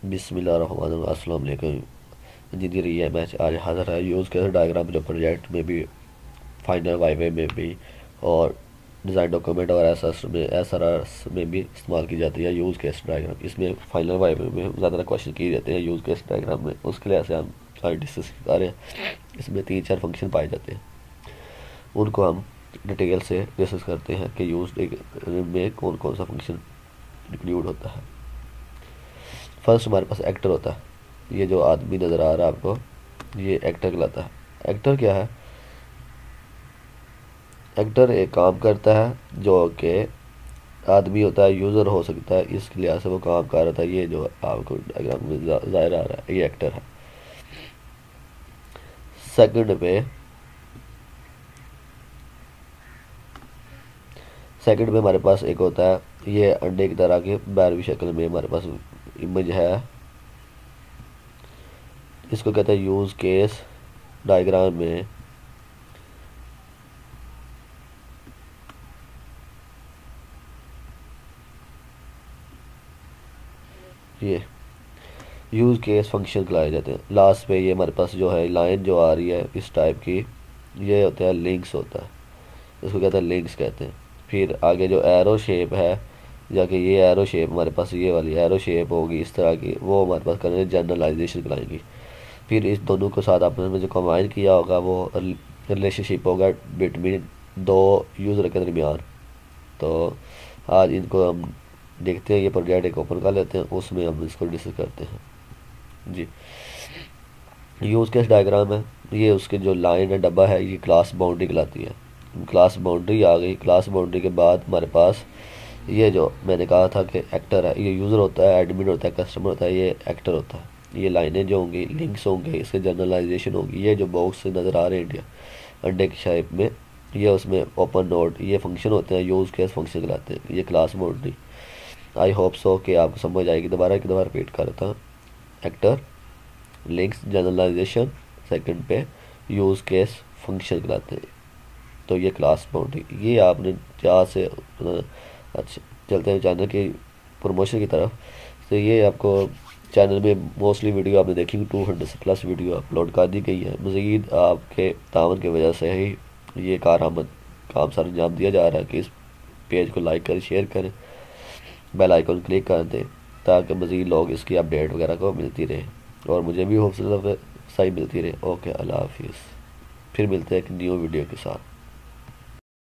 बिस्मिल्लाहिर्रहमानिर्रहीम। अस्सलाम वालेकुम। इंजीनियर ये मैच आज हाजिर है यूज़ केस डायग्राम जो प्रोजेक्ट में भी, फाइनल वाइवे में भी और डिज़ाइन डॉक्यूमेंट और एस आर एस में भी इस्तेमाल की जाती है यूज़ केस डायग्राम। इसमें फाइनल वाइवे में ज़्यादा क्वेश्चन किए जाते हैं यूज़ केस डायग्राम में, उसके लिए ऐसे हम आज डिस्कस कर रहे हैं। इसमें 3-4 फंक्शन पाए जाते हैं, उनको हम डिटेल से डिस्कस करते हैं कि यूज़ में कौन कौन सा फंक्शन इंक्लूड होता है। फर्स्ट हमारे पास एक्टर होता है। ये जो आदमी नज़र आ रहा है आपको, ये एक्टर कहलाता है। एक्टर क्या है? एक्टर एक काम करता है जो कि आदमी होता है, यूज़र हो सकता है, इसके लिहाज से वो काम कर रहा था। ये जो आपको डायग्राम में ज़ाहिर आ रहा है, ये एक्टर है। सेकंड में हमारे पास एक होता है, ये अंडे की तरह के 12वीं शक्ल में हमारे पास इमेज है। इसको कहते हैं यूज़ केस डायग्राम में ये यूज़ केस फंक्शन चलाए जाते हैं। लास्ट पे ये हमारे पास जो है लाइन जो आ रही है इस टाइप की, ये होता है लिंक्स होता है, इसको कहते हैं लिंक्स कहते हैं। फिर आगे जो एरो शेप है, जाके ये एरो शेप हमारे पास, ये वाली एरो शेप होगी इस तरह की, वो हमारे पास करने जनरलाइजेशन कराएंगी। फिर इस दोनों को साथ आपने में जो कंबाइन किया होगा वो रिलेशनशिप होगा बिटवीन दो यूज़र के दरमियान। तो आज इनको हम देखते हैं, ये प्रोजेक्ट एक ओपन कर लेते हैं, उसमें हम इसको डिस्कस करते हैं जी। यूज़ केस डायग्राम है, ये उसके जो लाइन है डब्बा है, ये क्लास बाउंड्री कहलाती है। क्लास बाउंड्री आ गई। क्लास बाउंड्री के बाद हमारे पास ये जो मैंने कहा था कि एक्टर है, ये यूज़र होता है, एडमिन होता है, कस्टमर होता है, ये एक्टर होता है। ये लाइनें जो होंगी लिंक्स होंगे, इसके जनरलाइजेशन होगी। ये जो बॉक्स नज़र आ रहे हैं इंडिया अंडे की शेप में, ये उसमें ओपन नोड, ये फंक्शन होते हैं, यूज़ केस फंक्शन कहलाते हैं। ये class boundary. I hope so कि आपको समझ आएगी। दोबारा रिपीट करता हूँ। एक्टर, लिंक्स, जनरलाइजेशन, सेकंड पे यूज़ केस फंक्शन कहलाते हैं। तो ये क्लास बाउंड्री, ये आपने जहाँ से अच्छा चलते हैं चैनल की प्रमोशन की तरफ। तो ये आपको चैनल में मोस्टली वीडियो आपने देखी, 200 से प्लस वीडियो अपलोड कर दी गई है। मज़ीद आपके तावन की वजह से ही ये काम सर अंजाम दिया जा रहा है कि इस पेज को लाइक करें, शेयर करें, बेल आइकन क्लिक कर दें, ताकि मज़ीद लोग इसकी अपडेट वगैरह को मिलती रहे और मुझे भी हौसला सही मिलती रहे। ओके, अल्लाह हाफिज़। फिर मिलते हैं एक न्यू वीडियो के साथ।